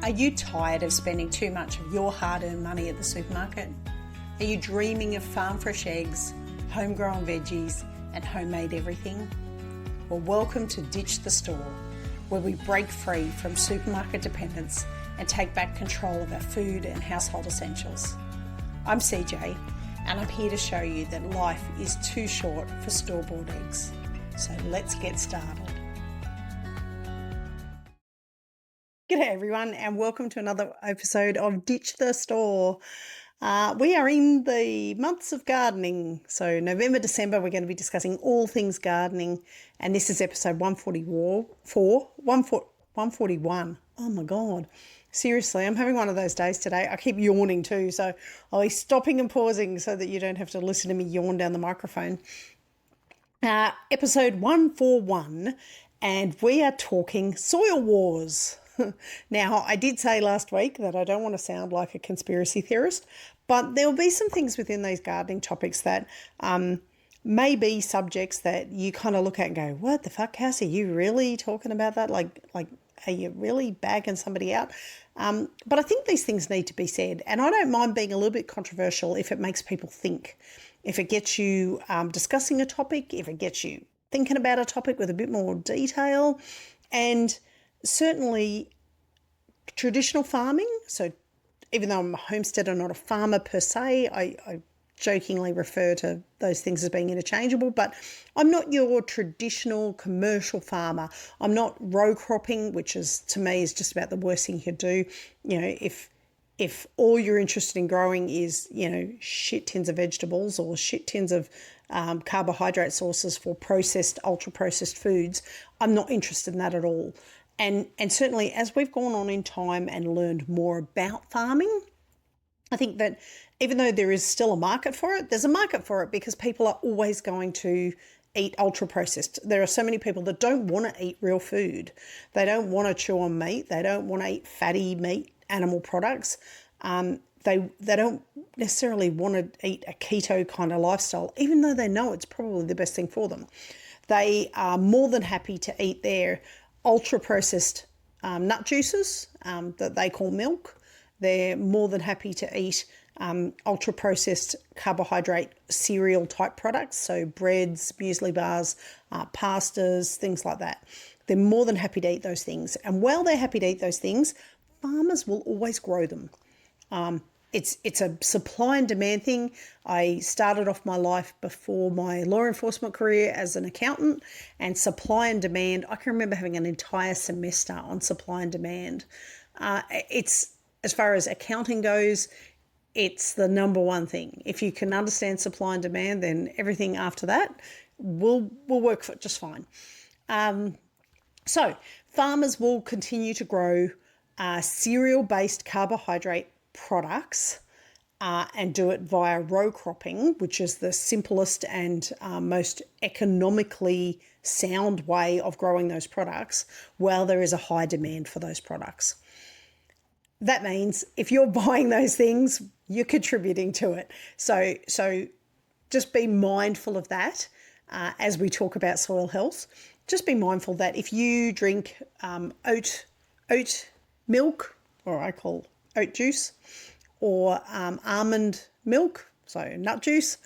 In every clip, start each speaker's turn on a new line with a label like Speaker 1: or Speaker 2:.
Speaker 1: Are you tired of spending too much of your hard-earned money at the supermarket? Are you dreaming of farm fresh eggs, homegrown veggies, and homemade everything? Well, welcome to Ditch the Store, where we break free from supermarket dependence and take back control of our food and household essentials. I'm CJ, and I'm here to show you that life is too short for store-bought eggs. So let's get started. G'day everyone, and welcome to another episode of Ditch the Store. We are in the months of gardening, so November, December, we're going to be discussing all things gardening, and this is episode 141. Oh my God. Seriously, I'm having one of those days today. I keep yawning too, so I'll be stopping and pausing so that you don't have to listen to me yawn down the microphone. Episode 141, and we are talking soil wars. Now, I did say last week that I don't want to sound like a conspiracy theorist, but there will be some things within these gardening topics that may be subjects that you kind of look at and go, what the fuck, Cass, are you really talking about that? Like, are you really bagging somebody out? But I think these things need to be said, and I don't mind being a little bit controversial if it makes people think, if it gets you discussing a topic, if it gets you thinking about a topic with a bit more detail. And certainly traditional farming, so even though I'm a homesteader, not a farmer per se, I jokingly refer to those things as being interchangeable, but I'm not your traditional commercial farmer. I'm not row cropping, which is, to me, is just about the worst thing you could do. You know, if all you're interested in growing is, you know, shit tins of vegetables or shit tins of carbohydrate sources for processed, ultra-processed foods, I'm not interested in that at all. And certainly as we've gone on in time and learned more about farming, I think that even though there is still a market for it, there's a market for it because people are always going to eat ultra-processed. There are so many people that don't want to eat real food. They don't want to chew on meat. They don't want to eat fatty meat, animal products. They don't necessarily want to eat a keto kind of lifestyle, even though they know it's probably the best thing for them. They are more than happy to eat their ultra-processed nut juices that they call milk. They're more than happy to eat ultra-processed carbohydrate cereal type products, so breads, muesli bars, pastas, things like that. They're more than happy to eat those things. And while they're happy to eat those things, farmers will always grow them. It's a supply and demand thing. I started off my life before my law enforcement career as an accountant, and supply and demand, I can remember having an entire semester on supply and demand. It's, as far as accounting goes, it's the number one thing. If you can understand supply and demand, then everything after that will work for just fine. So farmers will continue to grow cereal-based carbohydrate products and do it via row cropping, which is the simplest and most economically sound way of growing those products, while there is a high demand for those products. That means if you're buying those things, you're contributing to it. So just be mindful of that as we talk about soil health. Just be mindful that if you drink oat milk, or I call oat juice, or almond milk, so nut juice,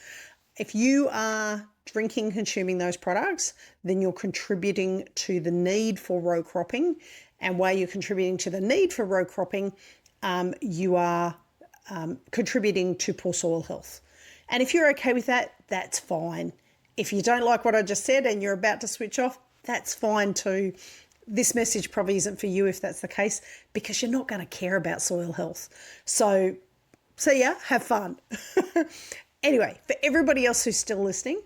Speaker 1: if you are drinking, consuming those products, then you're contributing to the need for row cropping. And while you're contributing to the need for row cropping, you are contributing to poor soil health. And if you're okay with that, that's fine. If you don't like what I just said and you're about to switch off, that's fine too. This message probably isn't for you if that's the case, because you're not going to care about soil health. So yeah, have fun. Anyway, for everybody else who's still listening,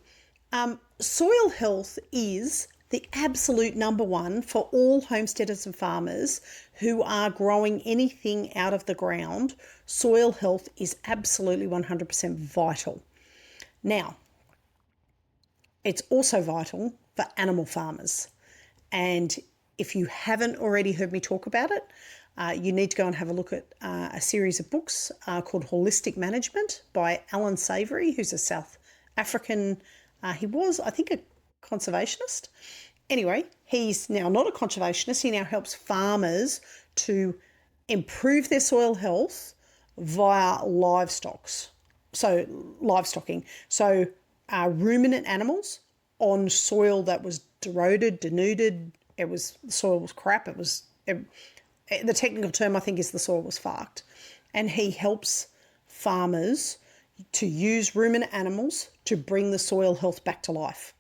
Speaker 1: soil health is the absolute number one for all homesteaders and farmers who are growing anything out of the ground. Soil health is absolutely 100% vital. Now, it's also vital for animal farmers. And if you haven't already heard me talk about it, you need to go and have a look at a series of books called Holistic Management by Alan Savory, who's a South African, he was, I think, a conservationist. Anyway, he's now not a conservationist. He now helps farmers to improve their soil health via livestocks. So livestocking. So ruminant animals on soil that was eroded, denuded. The soil was crap. The technical term I think is the soil was fucked. And he helps farmers to use ruminant animals to bring the soil health back to life.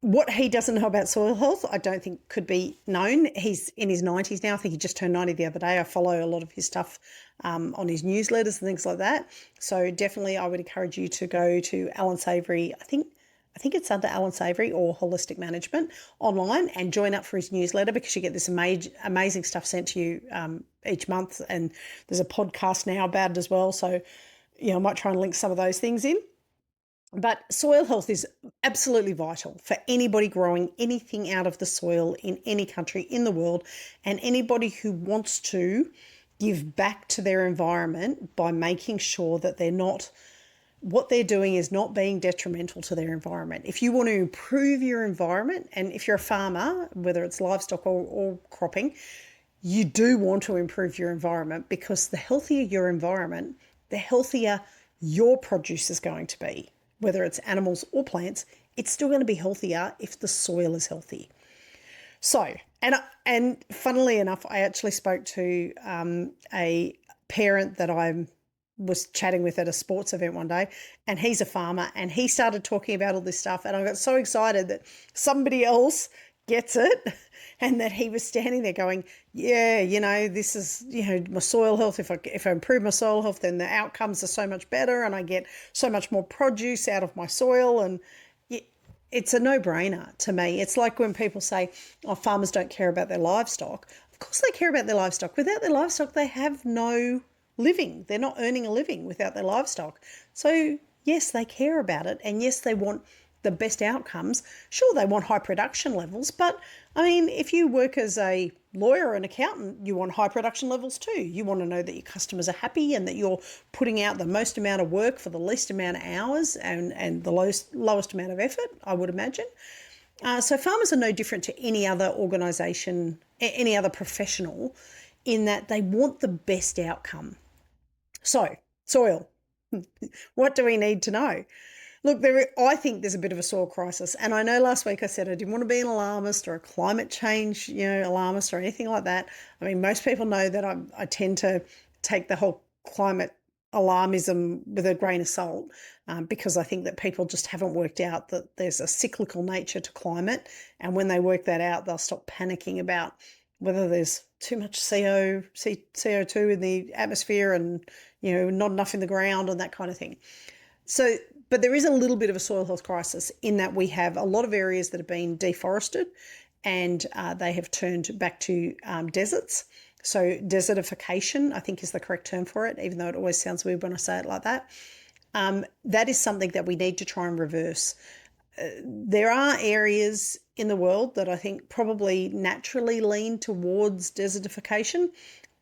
Speaker 1: What he doesn't know about soil health, I don't think could be known. He's in his 90s now. I think he just turned 90 the other day. I follow a lot of his stuff on his newsletters and things like that. So definitely I would encourage you to go to Alan Savory. I think it's under Alan Savory or Holistic Management online and join up for his newsletter, because you get this amazing stuff sent to you each month. And there's a podcast now about it as well. So, I might try and link some of those things in. But soil health is absolutely vital for anybody growing anything out of the soil in any country in the world, and anybody who wants to give back to their environment by making sure that what they're doing is not being detrimental to their environment. If you want to improve your environment, and if you're a farmer, whether it's livestock or cropping, you do want to improve your environment, because the healthier your environment, the healthier your produce is going to be. Whether it's animals or plants, it's still going to be healthier if the soil is healthy. So, and funnily enough, I actually spoke to a parent that I was chatting with at a sports event one day, and he's a farmer, and he started talking about all this stuff, and I got so excited that somebody else gets it, and that he was standing there going, yeah, this is, my soil health. If I improve my soil health, then the outcomes are so much better, and I get so much more produce out of my soil. And it's a no-brainer to me. It's like when people say, oh, farmers don't care about their livestock. Of course they care about their livestock. Without their livestock, they have no living. They're not earning a living without their livestock. So yes, they care about it, and yes, they want the best outcomes. Sure, they want high production levels, but I mean, if you work as a lawyer or an accountant, you want high production levels too. You want to know that your customers are happy and that you're putting out the most amount of work for the least amount of hours and the lowest amount of effort, I would imagine. So farmers are no different to any other organisation, any other professional, in that they want the best outcome. So, soil. What do we need to know? Look, I think there's a bit of a soil crisis. And I know last week I said I didn't want to be an alarmist or a climate change, alarmist or anything like that. I mean, most people know that I tend to take the whole climate alarmism with a grain of salt, because I think that people just haven't worked out that there's a cyclical nature to climate. And when they work that out, they'll stop panicking about whether there's too much CO2 in the atmosphere and, not enough in the ground and that kind of thing. So, but there is a little bit of a soil health crisis in that we have a lot of areas that have been deforested, and they have turned back to deserts. So desertification, I think, is the correct term for it, even though it always sounds weird when I say it like that. That is something that we need to try and reverse. There are areas in the world that I think probably naturally lean towards desertification,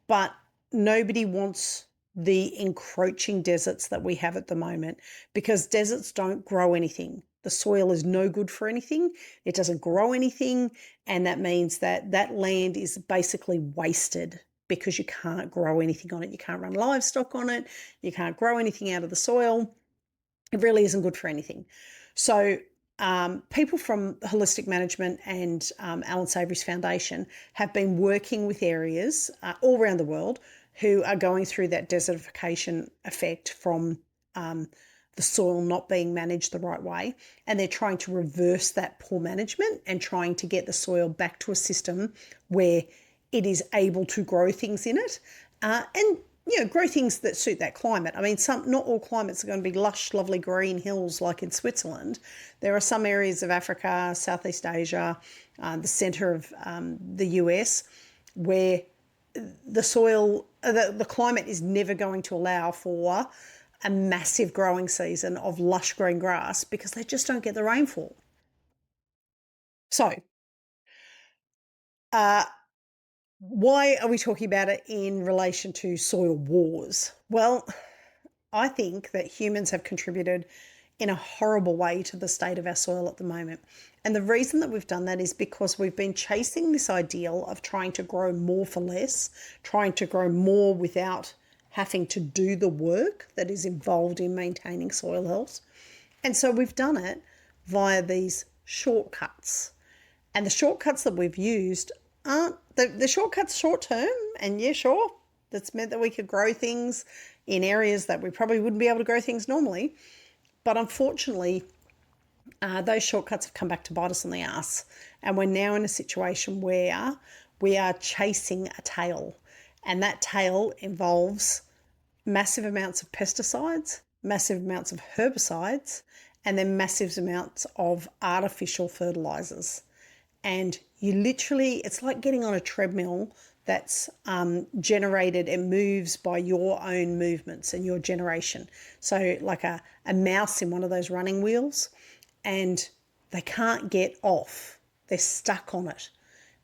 Speaker 1: but nobody wants the encroaching deserts that we have at the moment, because deserts don't grow anything. The soil is no good for anything. It doesn't grow anything. And that means that that land is basically wasted, because you can't grow anything on it. You can't run livestock on it. You can't grow anything out of the soil. It really isn't good for anything. So people from Holistic Management and Alan Savory's Foundation have been working with areas all around the world who are going through that desertification effect from the soil not being managed the right way. And they're trying to reverse that poor management and trying to get the soil back to a system where it is able to grow things in it, and grow things that suit that climate. I mean, not all climates are going to be lush, lovely green hills like in Switzerland. There are some areas of Africa, Southeast Asia, the centre of the US, where the soil, the climate is never going to allow for a massive growing season of lush green grass, because they just don't get the rainfall. So, why are we talking about it in relation to soil wars? Well, I think that humans have contributed in a horrible way to the state of our soil at the moment. And the reason that we've done that is because we've been chasing this ideal of trying to grow more for less, trying to grow more without having to do the work that is involved in maintaining soil health. And so we've done it via these shortcuts. And the shortcuts that we've used aren't the shortcuts short term. And yeah, sure, that's meant that we could grow things in areas that we probably wouldn't be able to grow things normally. But unfortunately, those shortcuts have come back to bite us on the ass. And we're now in a situation where we are chasing a tail. And that tail involves massive amounts of pesticides, massive amounts of herbicides, and then massive amounts of artificial fertilizers. And you literally, it's like getting on a treadmill that's generated and moves by your own movements and your generation. So like a mouse in one of those running wheels, and they can't get off. They're stuck on it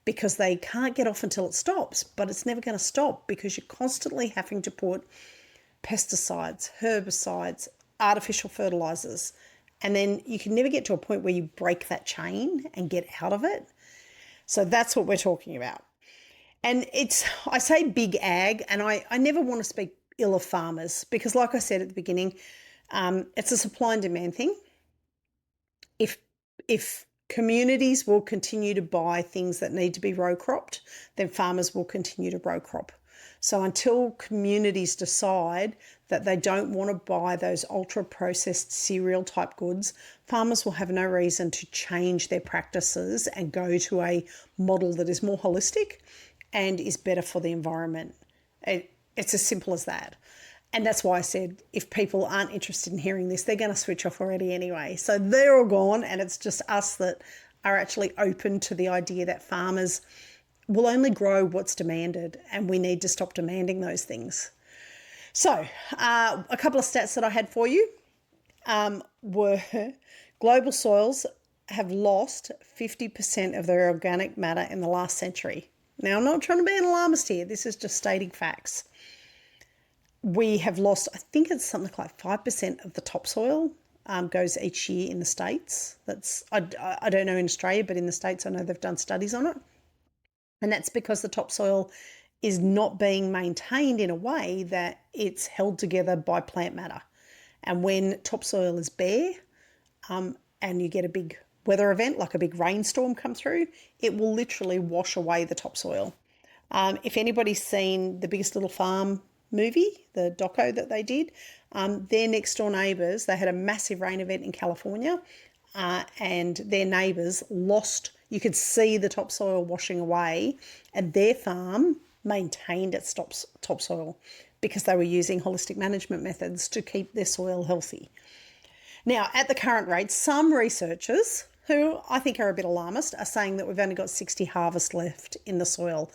Speaker 1: because they can't get off until it stops, but it's never going to stop because you're constantly having to put pesticides, herbicides, artificial fertilizers, and then you can never get to a point where you break that chain and get out of it. So that's what we're talking about. And I say big ag, and I never want to speak ill of farmers because, like I said at the beginning, it's a supply and demand thing. If communities will continue to buy things that need to be row cropped, then farmers will continue to row crop. So until communities decide that they don't want to buy those ultra processed cereal type goods, farmers will have no reason to change their practices and go to a model that is more holistic and is better for the environment. It's as simple as that. And that's why I said if people aren't interested in hearing this, they're going to switch off already anyway. So they're all gone, and it's just us that are actually open to the idea that farmers will only grow what's demanded, and we need to stop demanding those things. So a couple of stats that I had for you were global soils have lost 50% of their organic matter in the last century. Now, I'm not trying to be an alarmist here. This is just stating facts. We have lost, I think it's something like 5% of the topsoil goes each year in the States. I don't know in Australia, but in the States I know they've done studies on it. And that's because the topsoil is not being maintained in a way that it's held together by plant matter. And when topsoil is bare and you get a big weather event, like a big rainstorm come through, it will literally wash away the topsoil. If anybody's seen The Biggest Little Farm movie, the doco that they did, their next door neighbours, they had a massive rain event in California and their neighbours lost, you could see the topsoil washing away, and their farm maintained its topsoil because they were using holistic management methods to keep their soil healthy. Now, at the current rate, some researchers, who I think are a bit alarmist, are saying that we've only got 60 harvests left in the soil.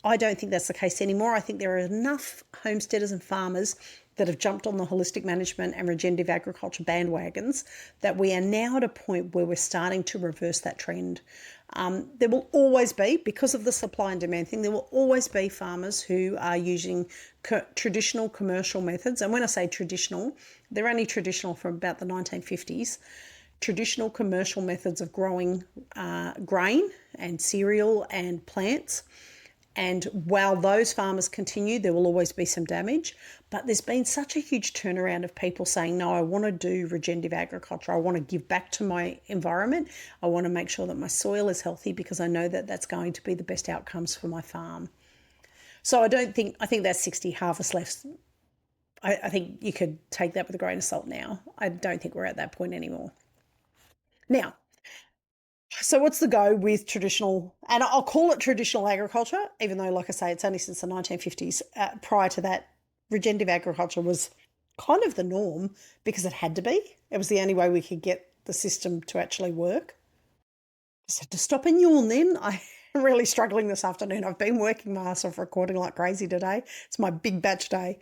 Speaker 1: I don't think that's the case anymore. I think there are enough homesteaders and farmers that have jumped on the holistic management and regenerative agriculture bandwagons that we are now at a point where we're starting to reverse that trend. There will always be, because of the supply and demand thing, there will always be farmers who are using traditional commercial methods. And when I say traditional, they're only traditional from about the 1950s. Traditional commercial methods of growing grain and cereal and plants. And while those farmers continue, there will always be some damage. But there's been such a huge turnaround of people saying, no, I want to do regenerative agriculture. I want to give back to my environment. I want to make sure that my soil is healthy because I know that that's going to be the best outcomes for my farm. So I think that's 60 harvest left. I think you could take that with a grain of salt now. I don't think we're at that point anymore. Now, so what's the go with traditional, and I'll call it traditional agriculture, even though, like I say, it's only since the 1950s. Prior to that, regenerative agriculture was kind of the norm because it had to be. It was the only way we could get the system to actually work. Just had to stop and yawn then. I'm really struggling this afternoon. I've been working my ass off recording like crazy today. It's my big batch day.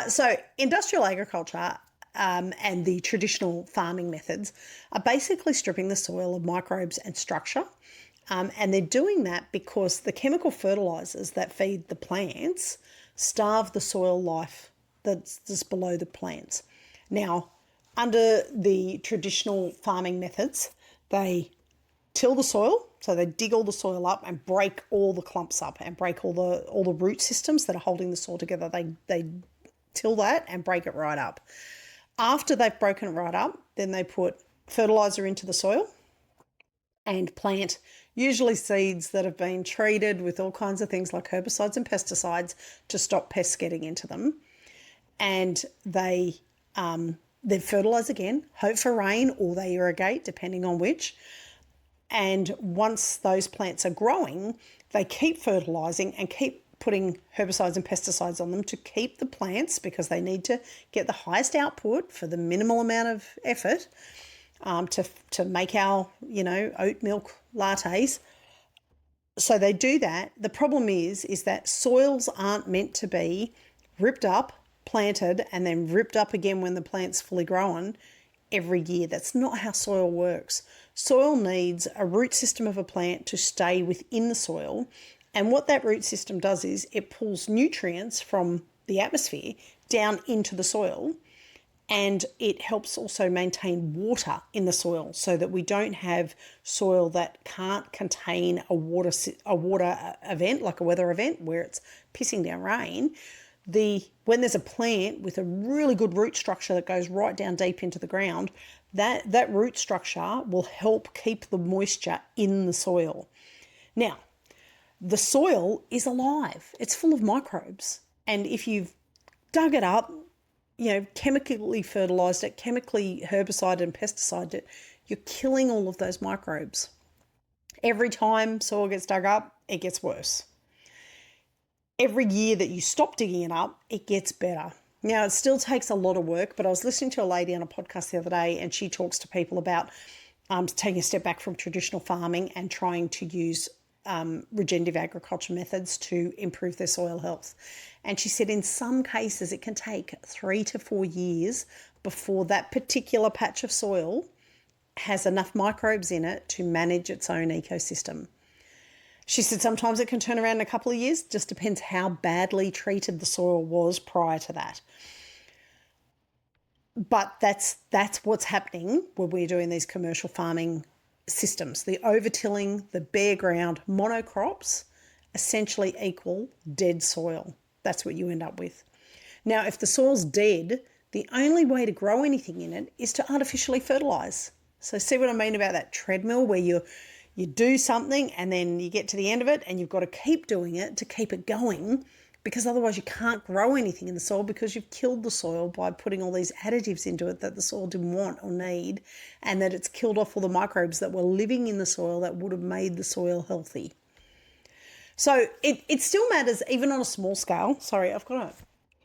Speaker 1: So industrial agriculture and the traditional farming methods are basically stripping the soil of microbes and structure. And they're doing that because the chemical fertilizers that feed the plants starve the soil life that's below the plants. Now, under the traditional farming methods, they till the soil, so they dig all the soil up and break all the clumps up and break all the root systems that are holding the soil together. They till that and break it right up. After they've broken it right up, then they put fertiliser into the soil and plant usually seeds that have been treated with all kinds of things like herbicides and pesticides to stop pests getting into them. And they fertilise again, hope for rain, or they irrigate, depending on which. And once those plants are growing, they keep fertilising and keep putting herbicides and pesticides on them to keep the plants, because they need to get the highest output for the minimal amount of effort, to make our, oat milk lattes. So they do that. The problem is that soils aren't meant to be ripped up, planted, and then ripped up again when the plant's fully grown every year. That's not how soil works. Soil needs a root system of a plant to stay within the soil. And what that root system does is it pulls nutrients from the atmosphere down into the soil. And it helps also maintain water in the soil so that we don't have soil that can't contain a water event, like a weather event where it's pissing down rain. When there's a plant with a really good root structure that goes right down deep into the ground, that root structure will help keep the moisture in the soil. Now, the soil is alive. It's full of microbes. And if you've dug it up, chemically fertilised it, chemically herbicided and pesticided it, you're killing all of those microbes. Every time soil gets dug up, it gets worse. Every year that you stop digging it up, it gets better. Now, it still takes a lot of work, but I was listening to a lady on a podcast the other day, and she talks to people about taking a step back from traditional farming and trying to use regenerative agriculture methods to improve their soil health. And she said in some cases it can take 3 to 4 years before that particular patch of soil has enough microbes in it to manage its own ecosystem. She said sometimes it can turn around in a couple of years, just depends how badly treated the soil was prior to that. But that's what's happening when we're doing these commercial farming systems. The over-tilling, the bare ground, monocrops essentially equal dead soil. That's what you end up with. Now, if the soil's dead, the only way to grow anything in it is to artificially fertilise. So see what I mean about that treadmill where you do something and then you get to the end of it and you've got to keep doing it to keep it going, because otherwise you can't grow anything in the soil because you've killed the soil by putting all these additives into it that the soil didn't want or need, and that it's killed off all the microbes that were living in the soil that would have made the soil healthy. So it still matters even on a small scale. Sorry, I've got a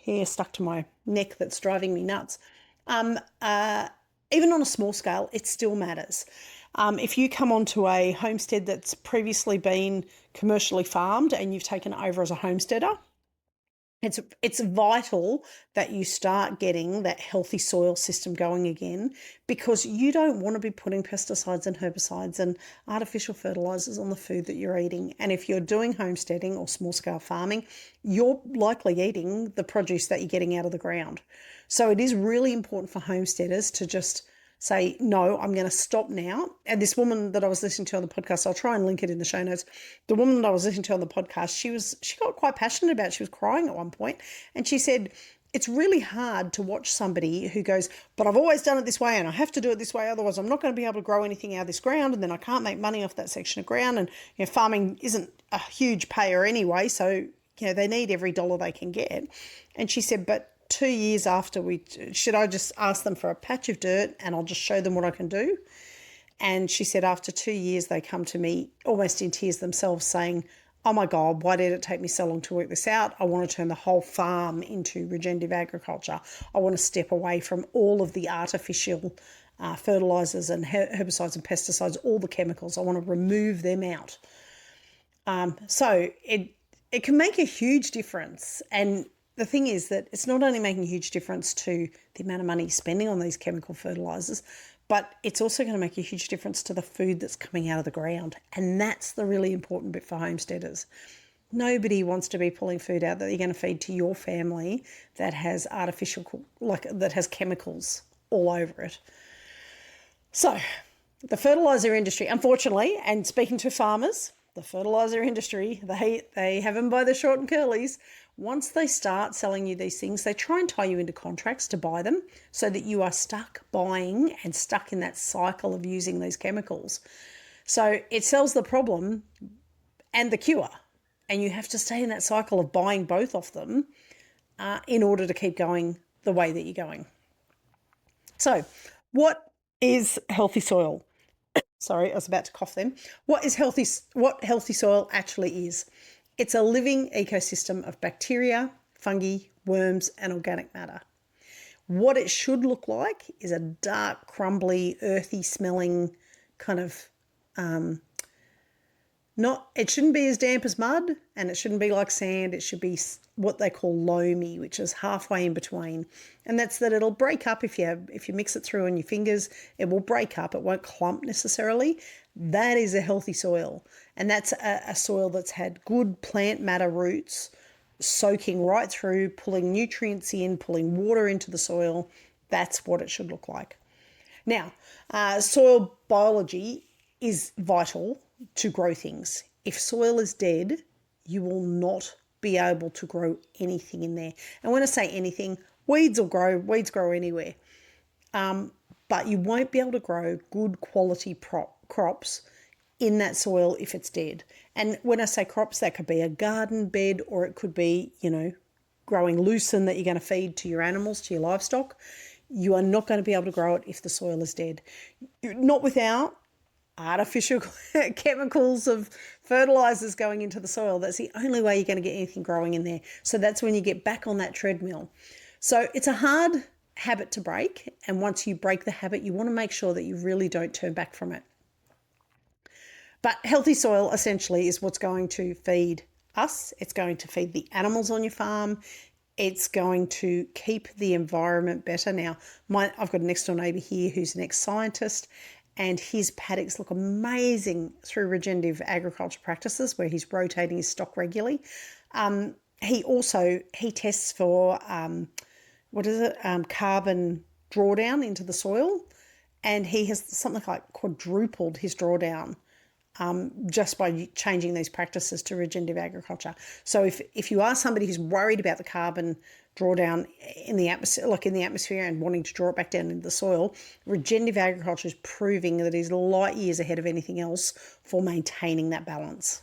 Speaker 1: hair stuck to my neck that's driving me nuts. Even on a small scale, it still matters. If you come onto a homestead that's previously been commercially farmed and you've taken it over as a homesteader, it's vital that you start getting that healthy soil system going again, because you don't want to be putting pesticides and herbicides and artificial fertilizers on the food that you're eating. And if you're doing homesteading or small scale farming, you're likely eating the produce that you're getting out of the ground. So it is really important for homesteaders to just say, no, I'm going to stop now. And this woman that I was listening to on the podcast, I'll try and link it in the show notes. The woman that I was listening to on the podcast, she got quite passionate about it. She was crying at one point. And she said, it's really hard to watch somebody who goes, but I've always done it this way and I have to do it this way. Otherwise, I'm not going to be able to grow anything out of this ground. And then I can't make money off that section of ground. And farming isn't a huge payer anyway. So, they need every dollar they can get. And she said, but 2 years after should I just ask them for a patch of dirt and I'll just show them what I can do? And she said after 2 years, they come to me almost in tears themselves saying, oh my God, why did it take me so long to work this out? I want to turn the whole farm into regenerative agriculture. I want to step away from all of the artificial fertilizers and herbicides and pesticides, all the chemicals. I want to remove them out. So it can make a huge difference. And the thing is that it's not only making a huge difference to the amount of money you're spending on these chemical fertilizers, but it's also going to make a huge difference to the food that's coming out of the ground. And that's the really important bit for homesteaders. Nobody wants to be pulling food out that you're going to feed to your family that has that has chemicals all over it. So the fertiliser industry, unfortunately, and speaking to farmers, the fertiliser industry, they have them by the short and curlies. Once they start selling you these things, they try and tie you into contracts to buy them so that you are stuck buying and stuck in that cycle of using these chemicals. So it sells the problem and the cure, and you have to stay in that cycle of buying both of them in order to keep going the way that you're going. So what is healthy soil? Sorry, I was about to cough then. What healthy soil actually is? It's a living ecosystem of bacteria, fungi, worms, and organic matter. What it should look like is a dark, crumbly, earthy smelling kind of it shouldn't be as damp as mud, and it shouldn't be like sand. It should be what they call loamy, which is halfway in between. And that's that it'll break up if you mix it through on your fingers. It will break up. It won't clump necessarily. That is a healthy soil. And that's a soil that's had good plant matter roots soaking right through, pulling nutrients in, pulling water into the soil. That's what it should look like. Now, soil biology is vital to grow things. If soil is dead, you will not be able to grow anything in there. And when I say anything, weeds grow anywhere. But you won't be able to grow good quality crops in that soil if it's dead. And when I say crops, that could be a garden bed, or it could be, growing lucerne that you're going to feed to your animals, to your livestock. You are not going to be able to grow it if the soil is dead. Not without artificial chemicals of fertilizers going into the soil. That's the only way you're going to get anything growing in there. So that's when you get back on that treadmill. So it's a hard habit to break. And once you break the habit, you want to make sure that you really don't turn back from it. But healthy soil essentially is what's going to feed us. It's going to feed the animals on your farm. It's going to keep the environment better. Now, I've got a next door neighbour here who's an ex-scientist, and his paddocks look amazing through regenerative agriculture practices where he's rotating his stock regularly. He tests for, carbon drawdown into the soil, and he has something like quadrupled his drawdown just by changing these practices to regenerative agriculture. So if you are somebody who's worried about the carbon drawdown in the atmosphere, and wanting to draw it back down into the soil, regenerative agriculture is proving that it is light years ahead of anything else for maintaining that balance.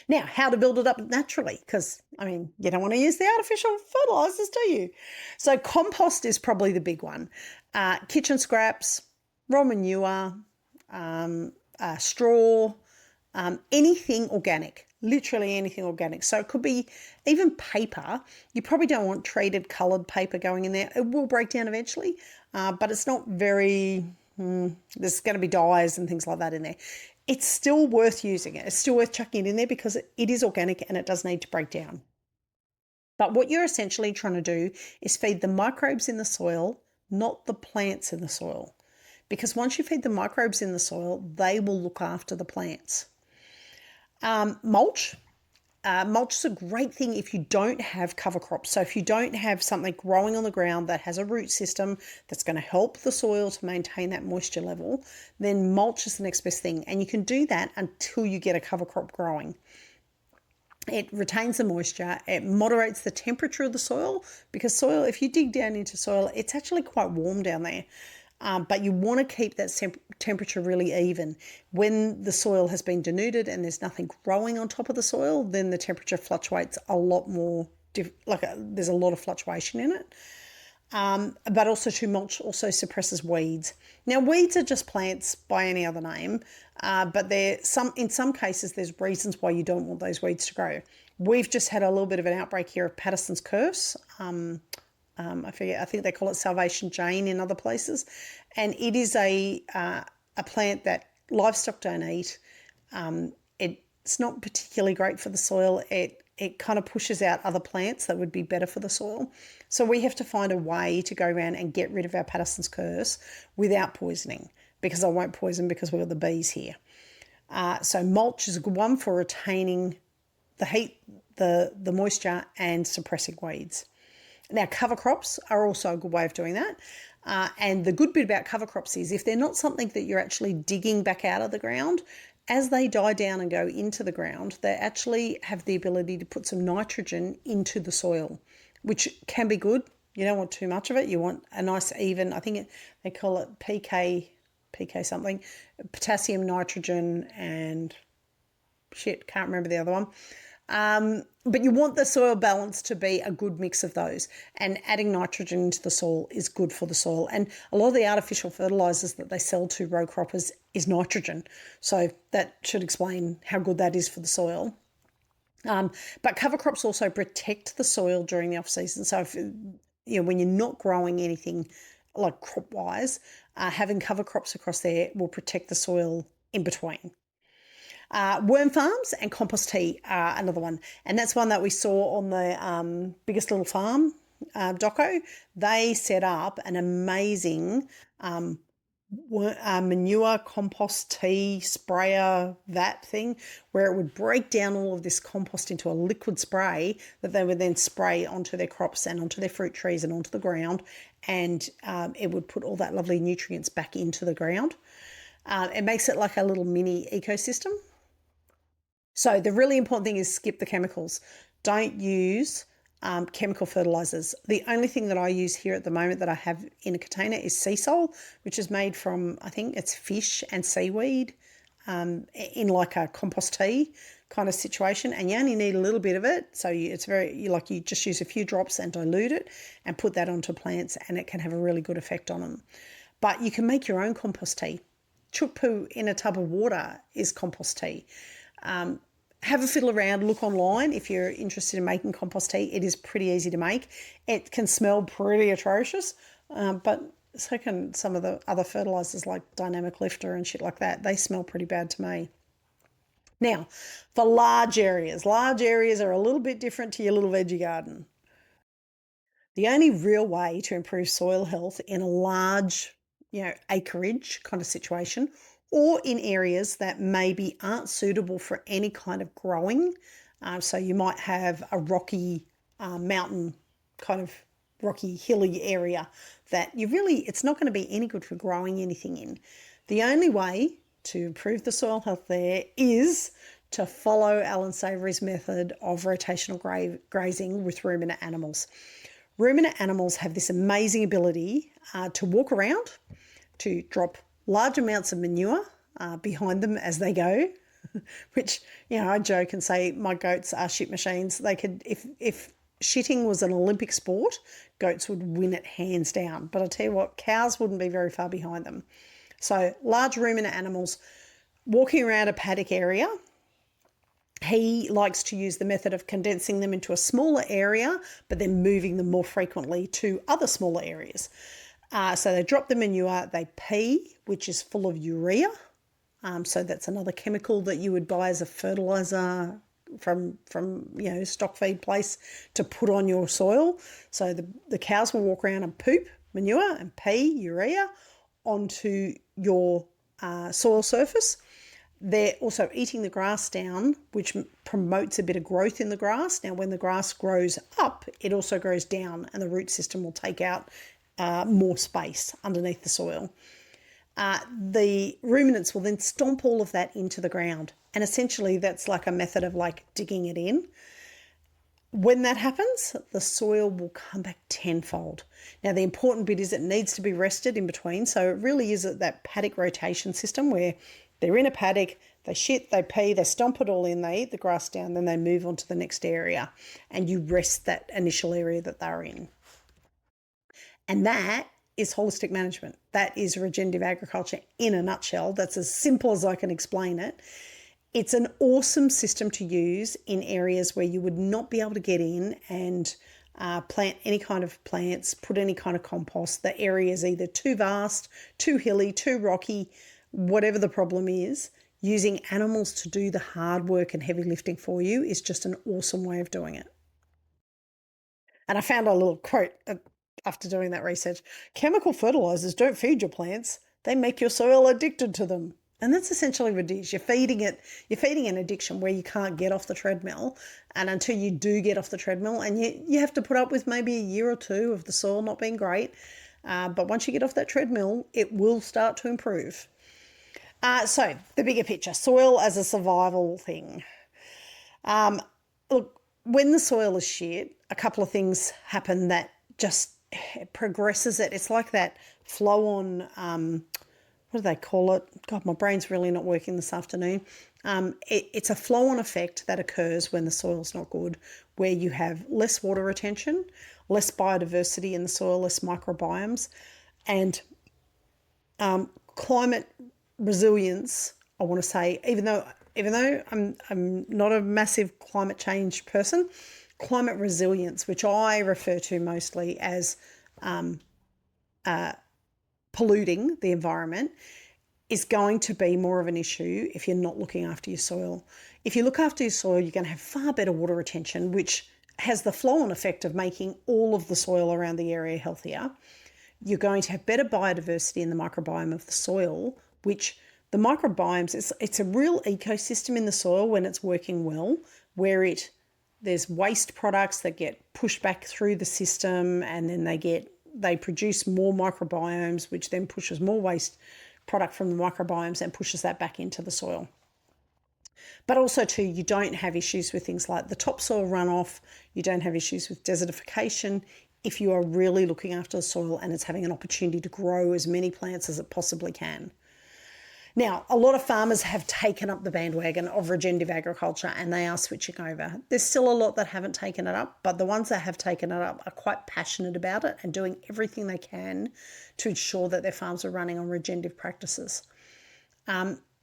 Speaker 1: Now, how to build it up naturally, because, you don't want to use the artificial fertilizers, do you? So compost is probably the big one. Kitchen scraps, raw manure, straw, anything organic, literally anything organic. So it could be even paper. You probably don't want treated coloured paper going in there. It will break down eventually, but it's not very, there's going to be dyes and things like that in there. It's still worth using it. It's still worth chucking it in there because it is organic and it does need to break down. But what you're essentially trying to do is feed the microbes in the soil, not the plants in the soil. Because once you feed the microbes in the soil, they will look after the plants. Mulch. Mulch is a great thing if you don't have cover crops. So if you don't have something growing on the ground that has a root system that's going to help the soil to maintain that moisture level, then mulch is the next best thing. And you can do that until you get a cover crop growing. It retains the moisture, it moderates the temperature of the soil, because soil, if you dig down into soil, it's actually quite warm down there. But you want to keep that temperature really even. When the soil has been denuded and there's nothing growing on top of the soil, then the temperature fluctuates a lot more, there's a lot of fluctuation in it. But also mulch also suppresses weeds. Now, weeds are just plants by any other name, but in some cases there's reasons why you don't want those weeds to grow. We've just had a little bit of an outbreak here of Patterson's curse. I think they call it Salvation Jane in other places. And it is a plant that livestock don't eat. It's not particularly great for the soil. It kind of pushes out other plants that would be better for the soil. So we have to find a way to go around and get rid of our Patterson's curse without poisoning, because I won't poison because we've got the bees here. So mulch is a good one for retaining the heat, the moisture, and suppressing weeds. Now, cover crops are also a good way of doing that. And the good bit about cover crops is if they're not something that you're actually digging back out of the ground, as they die down and go into the ground, they actually have the ability to put some nitrogen into the soil, which can be good. You don't want too much of it. You want a nice even, I think they call it PK something, potassium, nitrogen, and shit, can't remember the other one. But you want the soil balance to be a good mix of those, and adding nitrogen into the soil is good for the soil. And a lot of the artificial fertilizers that they sell to row croppers is nitrogen, so that should explain how good that is for the soil. But cover crops also protect the soil during the off season. So if when you're not growing anything like crop wise, having cover crops across there will protect the soil in between. Worm farms and compost tea are another one. And that's one that we saw on the Biggest Little Farm doco. They set up an amazing manure compost tea sprayer, that thing, where it would break down all of this compost into a liquid spray that they would then spray onto their crops and onto their fruit trees and onto the ground. And it would put all that lovely nutrients back into the ground. It makes it like a little mini ecosystem. So the really important thing is skip the chemicals. Don't use chemical fertilizers. The only thing that I use here at the moment that I have in a container is sea salt, which is made from, I think it's fish and seaweed in like a compost tea kind of situation. And you only need a little bit of it. So it's you just use a few drops and dilute it and put that onto plants, and it can have a really good effect on them. But you can make your own compost tea. Chook poo in a tub of water is compost tea. Have a fiddle around, look online if you're interested in making compost tea. It is pretty easy to make. It can smell pretty atrocious, but so can some of the other fertilizers like Dynamic Lifter and shit like that. They smell pretty bad to me. Now, for large areas are a little bit different to your little veggie garden. The only real way to improve soil health in a large, acreage kind of situation, or in areas that maybe aren't suitable for any kind of growing. So you might have a rocky mountain, kind of rocky, hilly area that it's not going to be any good for growing anything in. The only way to improve the soil health there is to follow Alan Savory's method of rotational grazing with ruminant animals. Ruminant animals have this amazing ability to walk around, to drop large amounts of manure behind them as they go, which, I joke and say my goats are shit machines. They could, if shitting was an Olympic sport, goats would win it hands down. But I tell you what, cows wouldn't be very far behind them. So large ruminant animals walking around a paddock area. He likes to use the method of condensing them into a smaller area, but then moving them more frequently to other smaller areas. So they drop the manure, they pee, which is full of urea. So that's another chemical that you would buy as a fertilizer from stock feed place to put on your soil. So the cows will walk around and poop manure and pee urea onto your soil surface. They're also eating the grass down, which promotes a bit of growth in the grass. Now, when the grass grows up, it also grows down, and the root system will take out more space underneath the soil. The ruminants will then stomp all of that into the ground. And essentially, that's like a method of like digging it in. When that happens, the soil will come back tenfold. Now, the important bit is it needs to be rested in between. So it really is that paddock rotation system where they're in a paddock, they shit, they pee, they stomp it all in, they eat the grass down, then they move on to the next area, and you rest that initial area that they're in. And that is holistic management. That is regenerative agriculture in a nutshell. That's as simple as I can explain it. It's an awesome system to use in areas where you would not be able to get in and plant any kind of plants, put any kind of compost. The area is either too vast, too hilly, too rocky, whatever the problem is. Using animals to do the hard work and heavy lifting for you is just an awesome way of doing it. And I found a little quote after doing that research. Chemical fertilizers don't feed your plants. They make your soil addicted to them. And that's essentially what it is. You're feeding an addiction where you can't get off the treadmill. And until you do get off the treadmill, and you have to put up with maybe a year or two of the soil not being great. But once you get off that treadmill, it will start to improve. So the bigger picture, soil as a survival thing. Look, when the soil is shit, a couple of things happen that just progresses it. It's like that flow on, what do they call it? God, my brain's really not working this afternoon. It's a flow on effect that occurs when the soil's not good, where you have less water retention, less biodiversity in the soil, less microbiomes, and climate resilience. I want to say, even though I'm not a massive climate change person, climate resilience, which I refer to mostly as polluting the environment, is going to be more of an issue if you're not looking after your soil. If you look after your soil, you're going to have far better water retention, which has the flow-on effect of making all of the soil around the area healthier. You're going to have better biodiversity in the microbiome of the soil, which the microbiomes, it's a real ecosystem in the soil when it's working well, where there's waste products that get pushed back through the system, and then they produce more microbiomes, which then pushes more waste product from the microbiomes and pushes that back into the soil. But also too, you don't have issues with things like the topsoil runoff. You don't have issues with desertification if you are really looking after the soil and it's having an opportunity to grow as many plants as it possibly can. Now, a lot of farmers have taken up the bandwagon of regenerative agriculture and they are switching over. There's still a lot that haven't taken it up, but the ones that have taken it up are quite passionate about it and doing everything they can to ensure that their farms are running on regenerative practices.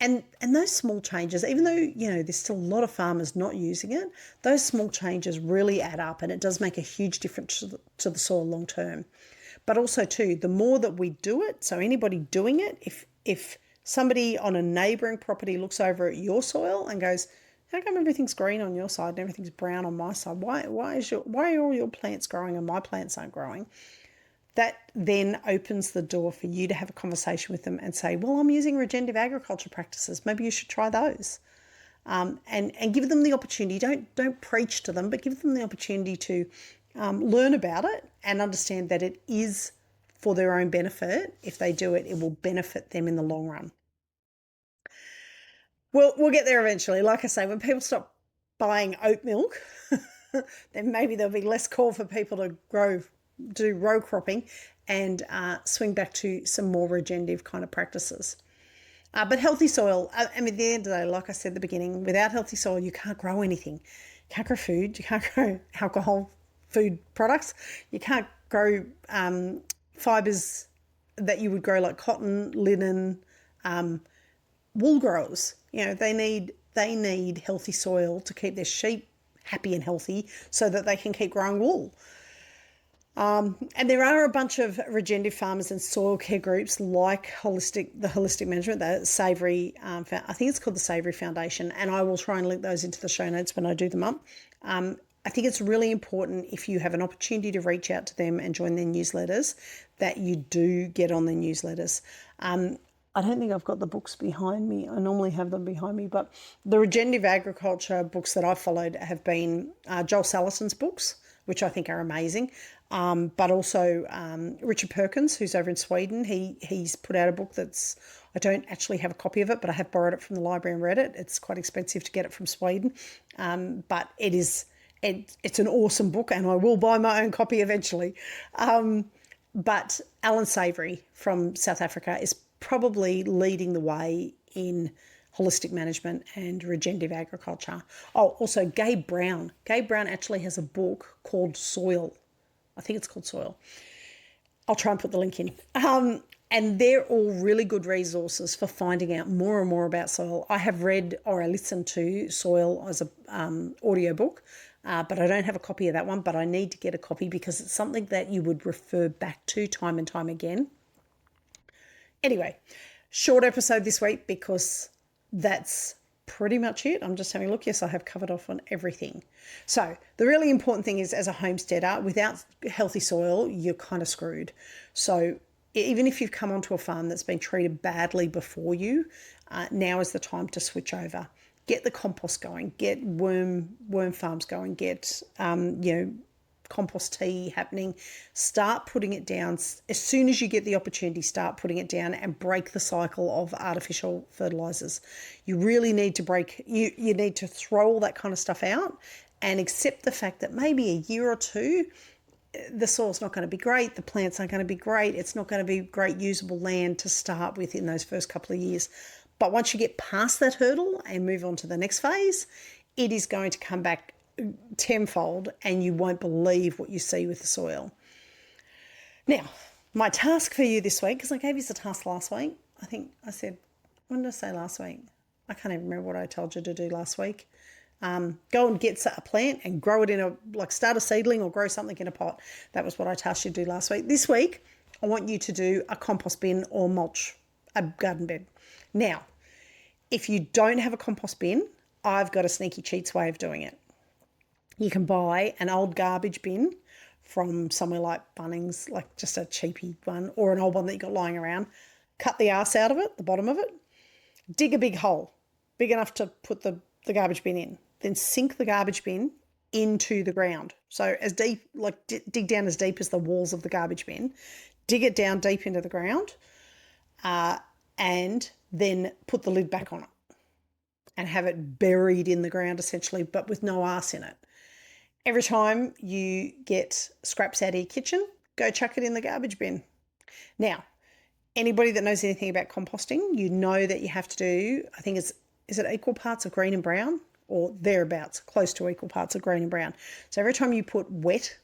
Speaker 1: And those small changes, even though, there's still a lot of farmers not using it, those small changes really add up, and it does make a huge difference to the soil long term. But also too, the more that we do it, so anybody doing it, if somebody on a neighbouring property looks over at your soil and goes, how come everything's green on your side and everything's brown on my side? Why are all your plants growing and my plants aren't growing? That then opens the door for you to have a conversation with them and say, well, I'm using regenerative agriculture practices. Maybe you should try those. And give them the opportunity. Don't preach to them, but give them the opportunity to learn about it and understand that it is for their own benefit. If they do it, it will benefit them in the long run. We'll get there eventually. Like I say, when people stop buying oat milk, then maybe there'll be less call for people to do row cropping and swing back to some more regenerative kind of practices. But healthy soil, at the end of the day, like I said at the beginning, without healthy soil, you can't grow anything. You can't grow food. You can't grow alcohol, food products. You can't grow fibres that you would grow like cotton, linen, wool growers. They need healthy soil to keep their sheep happy and healthy so that they can keep growing wool. And there are a bunch of regenerative farmers and soil care groups like the holistic management, the Savoury, I think it's called the Savoury Foundation, and I will try and link those into the show notes when I do them up. I think it's really important, if you have an opportunity to reach out to them and join their newsletters, that you do get on their newsletters. I don't think I've got the books behind me. I normally have them behind me, but the regenerative agriculture books that I've followed have been Joel Salatin's books, which I think are amazing. But also Richard Perkins, who's over in Sweden. He's put out a book I don't actually have a copy of it, but I have borrowed it from the library and read it. It's quite expensive to get it from Sweden. But it's an awesome book, and I will buy my own copy eventually. But Alan Savoury from South Africa is probably leading the way in holistic management and regenerative agriculture. Oh, also Gabe Brown. Gabe Brown actually has a book called Soil. I think it's called Soil. I'll try and put the link in. And they're all really good resources for finding out more and more about soil. I have read or I listened to Soil as an audiobook, but I don't have a copy of that one, but I need to get a copy because it's something that you would refer back to time and time again. Anyway, short episode this week because that's pretty much it. I'm just having a look. Yes, I have covered off on everything. So the really important thing is, as a homesteader, without healthy soil, you're kind of screwed. So even if you've come onto a farm that's been treated badly before you, now is the time to switch over. Get the compost going, get worm farms going, get, compost tea happening. Start putting it down. As soon as you get the opportunity, start putting it down and break the cycle of artificial fertilizers. You really need to you need to throw all that kind of stuff out and accept the fact that maybe a year or two, the soil's not going to be great, the plants aren't going to be great, it's not going to be great usable land to start with in those first couple of years. But once you get past that hurdle and move on to the next phase, it is going to come back tenfold and you won't believe what you see with the soil. Now, my task for you this week, because I gave you the task last week, I think I said, what did I say last week? I can't even remember what I told you to do last week. Go and get a plant and grow it start a seedling or grow something in a pot. That was what I tasked you to do last week. This week, I want you to do a compost bin or mulch, a garden bed. Now, if you don't have a compost bin, I've got a sneaky cheats way of doing it. You can buy an old garbage bin from somewhere like Bunnings, like just a cheapy one, or an old one that you got lying around. Cut the arse out of it, the bottom of it. Dig a big hole, big enough to put the garbage bin in. Then sink the garbage bin into the ground. So as deep, dig down as deep as the walls of the garbage bin. Dig it down deep into the ground, and then put the lid back on it and have it buried in the ground essentially, but with no arse in it. Every time you get scraps out of your kitchen, go chuck it in the garbage bin. Now, anybody that knows anything about composting, you know that you have to do, I think is it equal parts of green and brown, or thereabouts, close to equal parts of green and brown. So every time you put wet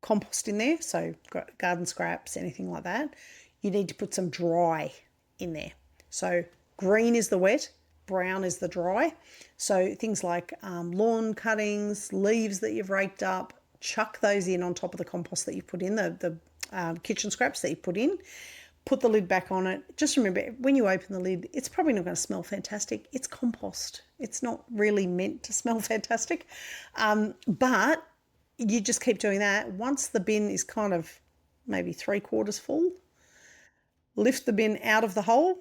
Speaker 1: compost in there, so garden scraps, anything like that, you need to put some dry in there. So green is the wet, brown is the dry. So things like lawn cuttings, leaves that you've raked up, chuck those in on top of the compost that you put in, the kitchen scraps that you put in. Put the lid back on it. Just remember, when you open the lid, it's probably not going to smell fantastic. It's compost. It's not really meant to smell fantastic. But you just keep doing that. Once the bin is kind of maybe 3/4 full, lift the bin out of the hole,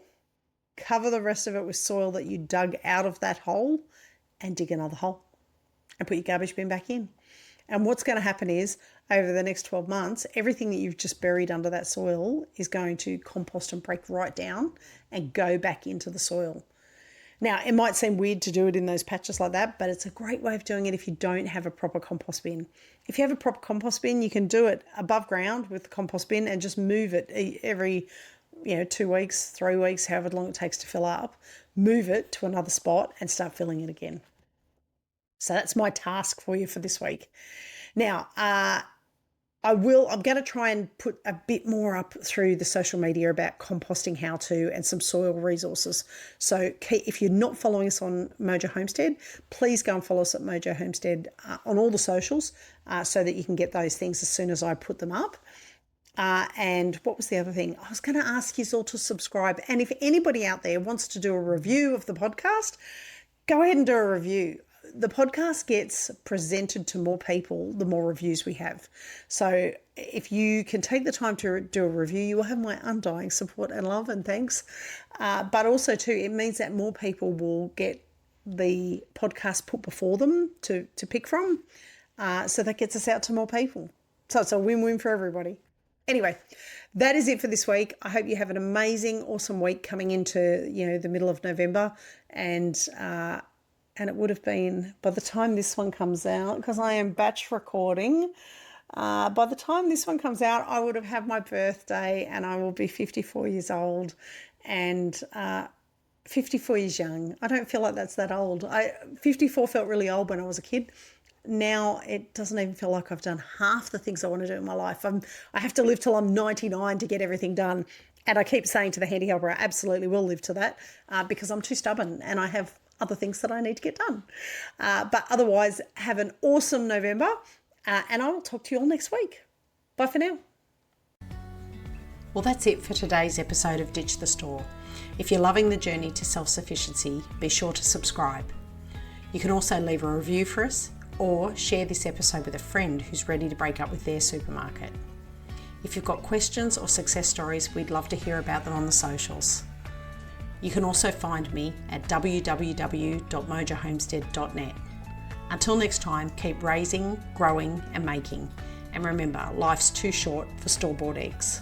Speaker 1: cover the rest of it with soil that you dug out of that hole, and dig another hole and put your garbage bin back in. And what's going to happen is, over the next 12 months, everything that you've just buried under that soil is going to compost and break right down and go back into the soil. Now, it might seem weird to do it in those patches like that, but it's a great way of doing it if you don't have a proper compost bin. If you have a proper compost bin, you can do it above ground with the compost bin and just move it every 2 weeks, 3 weeks, however long it takes to fill up, move it to another spot and start filling it again. So that's my task for you for this week. Now, I'm going to try and put a bit more up through the social media about composting how-to and some soil resources. So if you're not following us on Mojo Homestead, please go and follow us at Mojo Homestead on all the socials so that you can get those things as soon as I put them up. And what was the other thing? I was going to ask you all to subscribe. And if anybody out there wants to do a review of the podcast, go ahead and do a review. The podcast gets presented to more people the more reviews we have. So if you can take the time to do a review, you will have my undying support and love and thanks. But also too, it means that more people will get the podcast put before them to pick from. So that gets us out to more people. So it's a win-win for everybody. Anyway, that is it for this week. I hope you have an amazing, awesome week coming into, the middle of November. And it would have been, by the time this one comes out, because I am batch recording, by the time this one comes out, I would have had my birthday and I will be 54 years old and 54 years young. I don't feel like that's that old. 54 felt really old when I was a kid. Now it doesn't even feel like I've done half the things I want to do in my life. I have to live till I'm 99 to get everything done. And I keep saying to the handy helper, I absolutely will live to that because I'm too stubborn and I have other things that I need to get done. But otherwise, have an awesome November and I will talk to you all next week. Bye for now. Well, that's it for today's episode of Ditch the Store. If you're loving the journey to self-sufficiency, be sure to subscribe. You can also leave a review for us or share this episode with a friend who's ready to break up with their supermarket. If you've got questions or success stories, we'd love to hear about them on the socials. You can also find me at www.mojahomestead.net. Until next time, keep raising, growing and making. And remember, life's too short for store-bought eggs.